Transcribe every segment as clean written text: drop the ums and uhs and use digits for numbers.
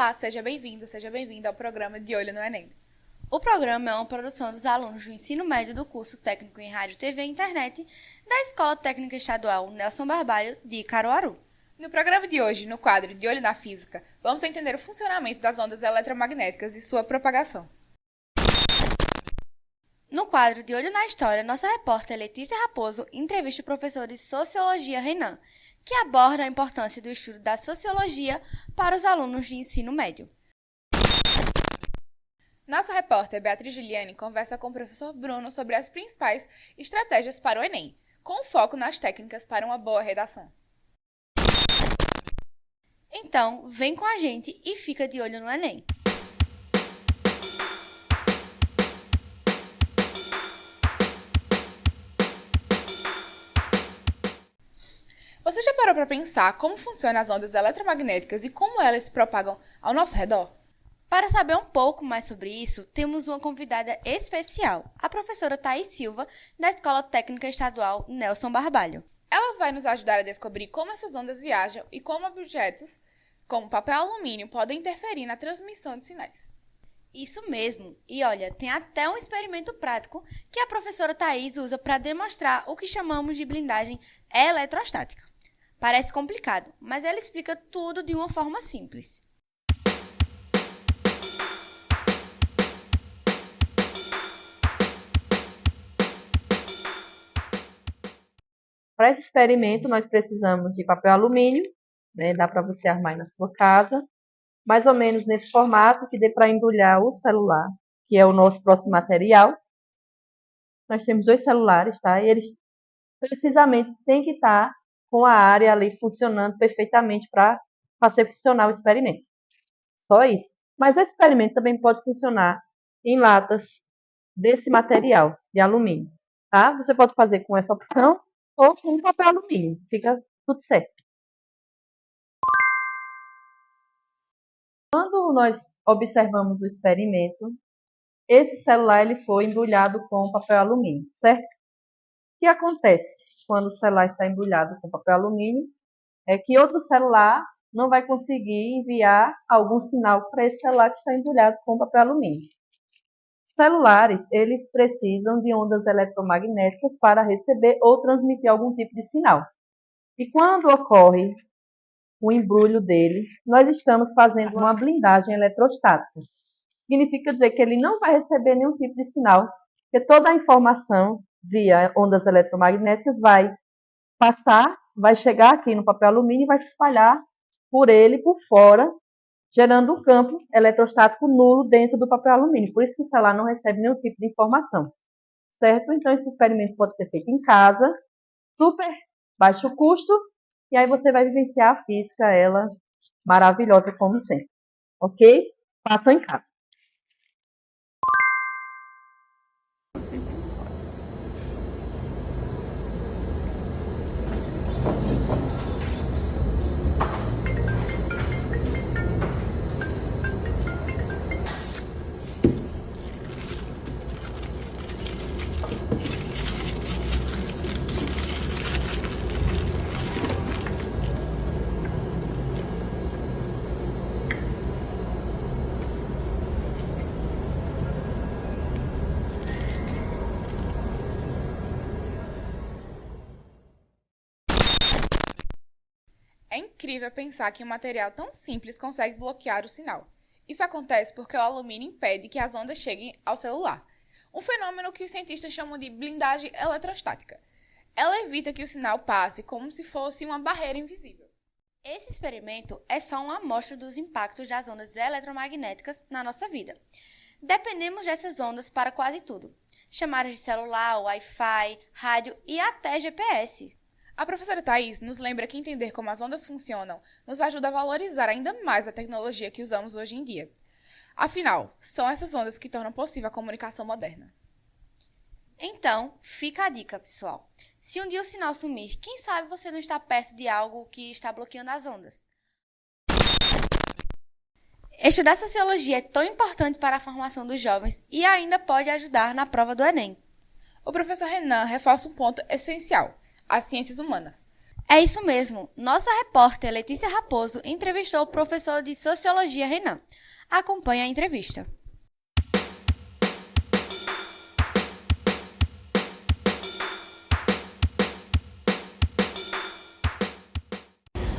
Olá, seja bem-vindo, seja bem-vinda ao programa De Olho no Enem. O programa é uma produção dos alunos do ensino médio do curso técnico em Rádio, TV e Internet da Escola Técnica Estadual Nelson Barbalho, de Caruaru. No programa de hoje, no quadro De Olho na Física, vamos entender o funcionamento das ondas eletromagnéticas e sua propagação. No quadro De Olho na História, nossa repórter Letícia Raposo entrevista o professor de Sociologia Renan, que aborda a importância do estudo da sociologia para os alunos de ensino médio. Nossa repórter Beatriz Juliane conversa com o professor Bruno sobre as principais estratégias para o Enem, com foco nas técnicas para uma boa redação. Então, vem com a gente e fica de olho no Enem. Você já parou para pensar como funcionam as ondas eletromagnéticas e como elas se propagam ao nosso redor? Para saber um pouco mais sobre isso, temos uma convidada especial, a professora Thaís Silva, da Escola Técnica Estadual Nelson Barbalho. Ela vai nos ajudar a descobrir como essas ondas viajam e como objetos, como papel alumínio, podem interferir na transmissão de sinais. Isso mesmo. E olha, tem até um experimento prático que a professora Thaís usa para demonstrar o que chamamos de blindagem eletrostática. Parece complicado, mas ela explica tudo de uma forma simples. Para esse experimento, nós precisamos de papel alumínio, né? Dá para você armar aí na sua casa, mais ou menos nesse formato que dê para embrulhar o celular, que é o nosso próximo material. Nós temos 2 celulares, tá? E eles precisamente têm que estar com a área ali funcionando perfeitamente para fazer funcionar o experimento. Só isso. Mas esse experimento também pode funcionar em latas desse material de alumínio, tá? Você pode fazer com essa opção ou com papel alumínio, fica tudo certo. Quando nós observamos o experimento, esse celular ele foi embrulhado com papel alumínio, certo? O que acontece quando o celular está embrulhado com papel alumínio é que outro celular não vai conseguir enviar algum sinal para esse celular que está embrulhado com papel alumínio. Celulares, eles precisam de ondas eletromagnéticas para receber ou transmitir algum tipo de sinal. E quando ocorre o embrulho dele, nós estamos fazendo uma blindagem eletrostática. Significa dizer que ele não vai receber nenhum tipo de sinal, porque toda a informação via ondas eletromagnéticas vai passar, vai chegar aqui no papel alumínio e vai se espalhar por ele, por fora, gerando um campo eletrostático nulo dentro do papel alumínio. Por isso que o celular não recebe nenhum tipo de informação, certo? Então, esse experimento pode ser feito em casa, super baixo custo, e aí você vai vivenciar a física, ela maravilhosa como sempre, ok? Façam em casa. É incrível pensar que um material tão simples consegue bloquear o sinal. Isso acontece porque o alumínio impede que as ondas cheguem ao celular, um fenômeno que os cientistas chamam de blindagem eletrostática. Ela evita que o sinal passe como se fosse uma barreira invisível. Esse experimento é só uma amostra dos impactos das ondas eletromagnéticas na nossa vida. Dependemos dessas ondas para quase tudo. Chamadas de celular, Wi-Fi, rádio e até GPS. A professora Thaís nos lembra que entender como as ondas funcionam nos ajuda a valorizar ainda mais a tecnologia que usamos hoje em dia. Afinal, são essas ondas que tornam possível a comunicação moderna. Então, fica a dica, pessoal. Se um dia o sinal sumir, quem sabe você não está perto de algo que está bloqueando as ondas. Estudar sociologia é tão importante para a formação dos jovens e ainda pode ajudar na prova do Enem. O professor Renan reforça um ponto essencial: as ciências humanas. É isso mesmo. Nossa repórter Letícia Raposo entrevistou o professor de Sociologia Renan. Acompanhe a entrevista.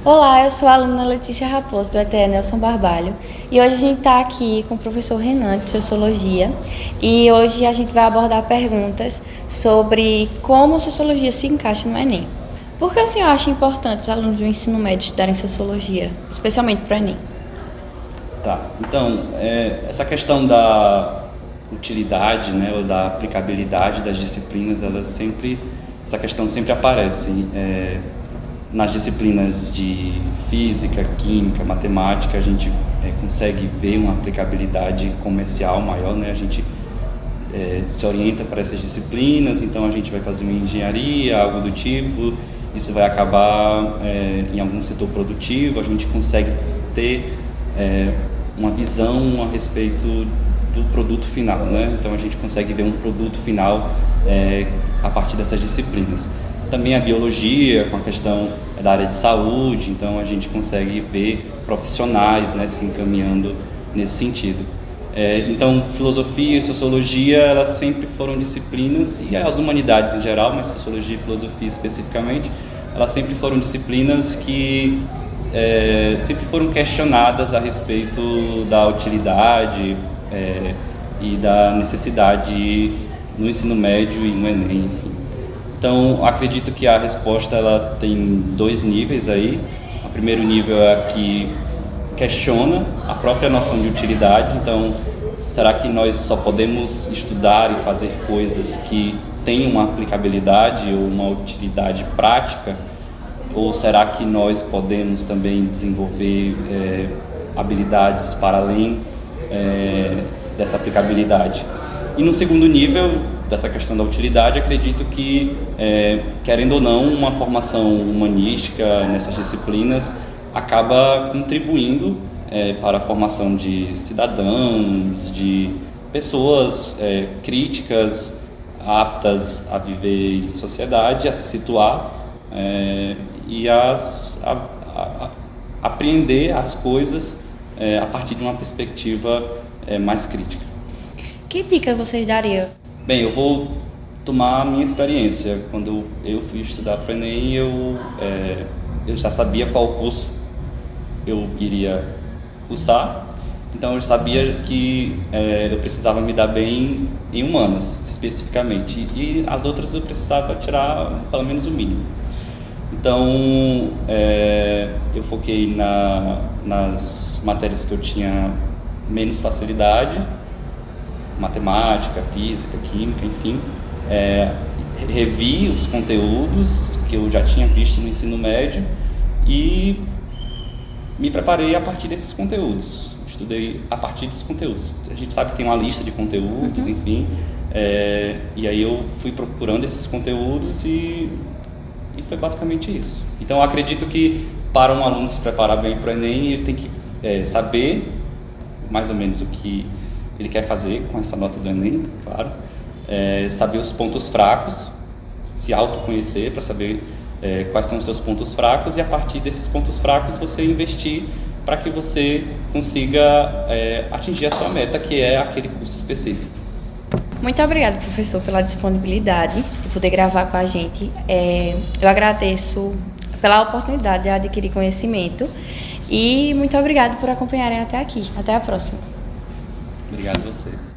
Olá, eu sou a aluna Letícia Raposo, do ETE Nelson Barbalho, e hoje a gente está aqui com o professor Renan, de Sociologia, e hoje a gente vai abordar perguntas sobre como a Sociologia se encaixa no Enem. Por que o senhor acha importante os alunos do ensino médio estudarem Sociologia, especialmente para o Enem? Tá, então, essa questão da utilidade, né, ou da aplicabilidade das disciplinas, essa questão sempre aparece. Nas disciplinas de física, química, matemática, a gente consegue ver uma aplicabilidade comercial maior, né? A gente se orienta para essas disciplinas, então a gente vai fazer uma engenharia, algo do tipo, isso vai acabar em algum setor produtivo, a gente consegue ter uma visão a respeito do produto final, né? Então a gente consegue ver um produto final a partir dessas disciplinas. Também a biologia, com a questão da área de saúde, então a gente consegue ver profissionais, né, se encaminhando nesse sentido. Então, filosofia e sociologia, elas sempre foram disciplinas, e as humanidades em geral, mas sociologia e filosofia especificamente, elas sempre foram disciplinas que sempre foram questionadas a respeito da utilidade e da necessidade no ensino médio e no Enem, enfim. Então, acredito que a resposta ela tem dois níveis aí. O primeiro nível é a que questiona a própria noção de utilidade. Então, será que nós só podemos estudar e fazer coisas que tenham uma aplicabilidade ou uma utilidade prática? Ou será que nós podemos também desenvolver habilidades para além dessa aplicabilidade? E no segundo nível dessa questão da utilidade, acredito que, querendo ou não, uma formação humanística nessas disciplinas acaba contribuindo para a formação de cidadãos, de pessoas críticas, aptas a viver em sociedade, a se situar e a apreender as coisas a partir de uma perspectiva mais crítica. Que dica vocês dariam? Bem, eu vou tomar a minha experiência. Quando eu fui estudar para o Enem, eu já sabia qual curso eu iria cursar, então eu sabia que eu precisava me dar bem em humanas, especificamente, e as outras eu precisava tirar pelo menos o mínimo. Então, eu foquei nas matérias que eu tinha menos facilidade, matemática, física, química, enfim. Revi os conteúdos que eu já tinha visto no ensino médio e me preparei a partir desses conteúdos. Estudei a partir dos conteúdos. A gente sabe que tem uma lista de conteúdos, enfim, e aí eu fui procurando esses conteúdos e foi basicamente isso. Então, eu acredito que para um aluno se preparar bem para o Enem, ele tem que saber mais ou menos o que ele quer fazer com essa nota do Enem, claro, saber os pontos fracos, se autoconhecer para saber quais são os seus pontos fracos e a partir desses pontos fracos você investir para que você consiga atingir a sua meta, que é aquele curso específico. Muito obrigada, professor, pela disponibilidade de poder gravar com a gente. Eu agradeço pela oportunidade de adquirir conhecimento e muito obrigada por acompanharem até aqui. Até a próxima. Obrigado a vocês.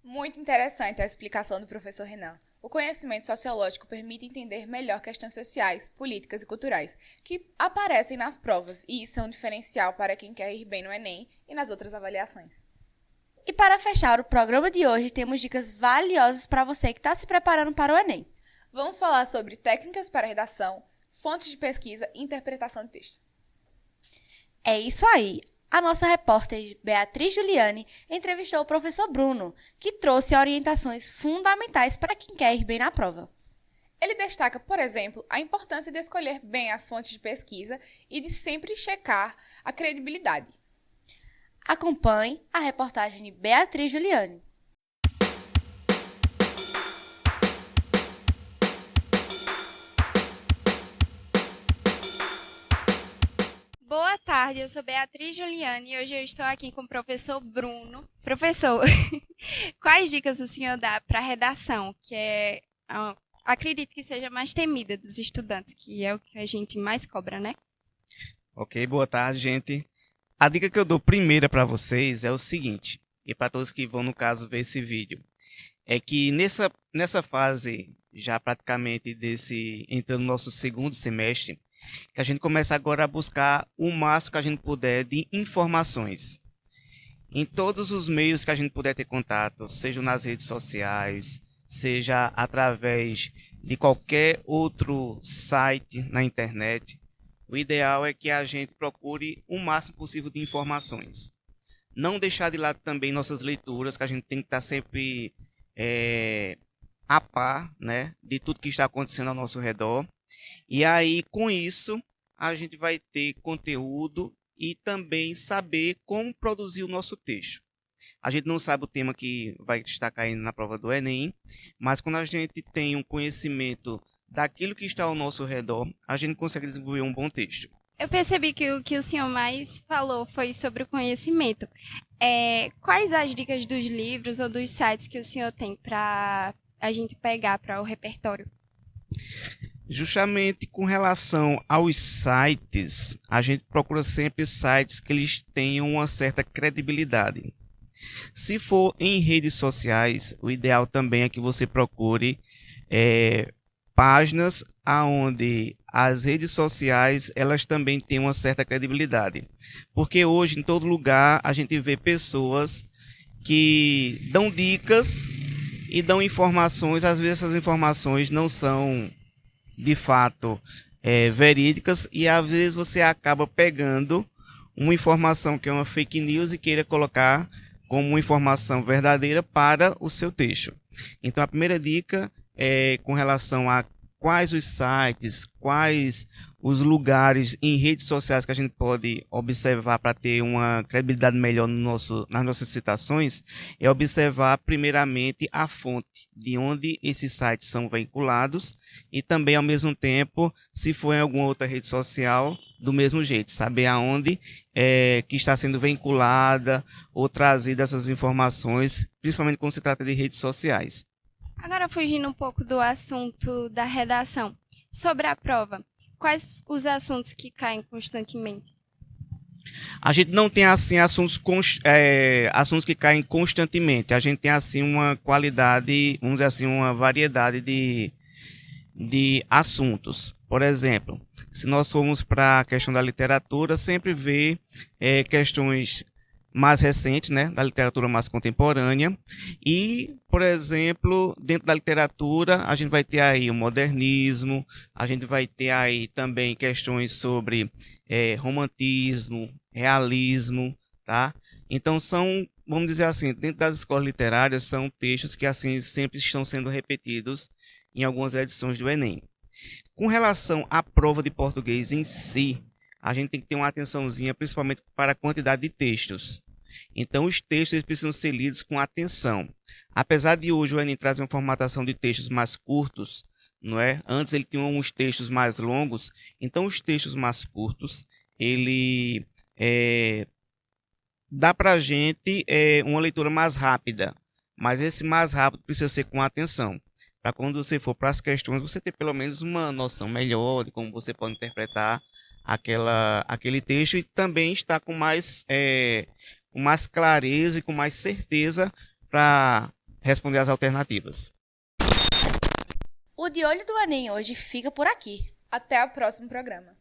Muito interessante a explicação do professor Renan. O conhecimento sociológico permite entender melhor questões sociais, políticas e culturais que aparecem nas provas e isso é um diferencial para quem quer ir bem no Enem e nas outras avaliações. E para fechar o programa de hoje, temos dicas valiosas para você que está se preparando para o Enem. Vamos falar sobre técnicas para redação, fontes de pesquisa e interpretação de texto. É isso aí! A nossa repórter Beatriz Juliane entrevistou o professor Bruno, que trouxe orientações fundamentais para quem quer ir bem na prova. Ele destaca, por exemplo, a importância de escolher bem as fontes de pesquisa e de sempre checar a credibilidade. Acompanhe a reportagem de Beatriz Juliane. tarde, eu sou Beatriz Juliane e hoje eu estou aqui com o professor Bruno. Professor, quais dicas o senhor dá para a redação, que acredito que seja mais temida dos estudantes, que é o que a gente mais cobra, né? Ok, boa tarde, gente. A dica que eu dou primeira para vocês é o seguinte, e para todos que vão, no caso, ver esse vídeo, é que nessa fase, já praticamente entrando no nosso segundo semestre, que a gente começa agora a buscar o máximo que a gente puder de informações. Em todos os meios que a gente puder ter contato, seja nas redes sociais, seja através de qualquer outro site na internet, o ideal é que a gente procure o máximo possível de informações. Não deixar de lado também nossas leituras, que a gente tem que estar sempre a par, né, de tudo que está acontecendo ao nosso redor. E aí, com isso, a gente vai ter conteúdo e também saber como produzir o nosso texto. A gente não sabe o tema que vai estar caindo na prova do Enem, mas quando a gente tem um conhecimento daquilo que está ao nosso redor, a gente consegue desenvolver um bom texto. Eu percebi que o que o senhor mais falou foi sobre o conhecimento. Quais as dicas dos livros ou dos sites que o senhor tem para a gente pegar para o repertório? Justamente com relação aos sites, a gente procura sempre sites que eles tenham uma certa credibilidade. Se for em redes sociais, o ideal também é que você procure páginas onde as redes sociais elas também têm uma certa credibilidade. Porque hoje, em todo lugar, a gente vê pessoas que dão dicas e dão informações. Às vezes essas informações não são de fato verídicas e às vezes você acaba pegando uma informação que é uma fake news e queira colocar como uma informação verdadeira para o seu texto. Então a primeira dica é com relação a quais os sites, quais os lugares em redes sociais que a gente pode observar para ter uma credibilidade melhor nas nossas citações, é observar primeiramente a fonte de onde esses sites são veiculados e também, ao mesmo tempo, se for em alguma outra rede social, do mesmo jeito, saber aonde que está sendo vinculada ou trazida essas informações, principalmente quando se trata de redes sociais. Agora, fugindo um pouco do assunto da redação, sobre a prova, quais os assuntos que caem constantemente? A gente não tem assim assuntos que caem constantemente. A gente tem assim uma qualidade, vamos dizer assim, uma variedade de assuntos. Por exemplo, se nós formos para a questão da literatura, sempre vê questões mais recentes, né, da literatura mais contemporânea. E, por exemplo, dentro da literatura, a gente vai ter aí o modernismo, a gente vai ter aí também questões sobre romantismo, realismo, tá? Então vamos dizer assim, dentro das escolas literárias, são textos que assim sempre estão sendo repetidos em algumas edições do Enem. Com relação à prova de português em si, a gente tem que ter uma atençãozinha, principalmente para a quantidade de textos. Então, os textos eles precisam ser lidos com atenção. Apesar de hoje o Enem trazer uma formatação de textos mais curtos, não é? Antes ele tinha uns textos mais longos. Então, os textos mais curtos, ele dá para a gente uma leitura mais rápida. Mas esse mais rápido precisa ser com atenção. Para quando você for para as questões, você ter pelo menos uma noção melhor de como você pode interpretar aquele texto e também estar com mais clareza e com mais certeza para responder as alternativas. O De Olho do Enem hoje fica por aqui. Até o próximo programa.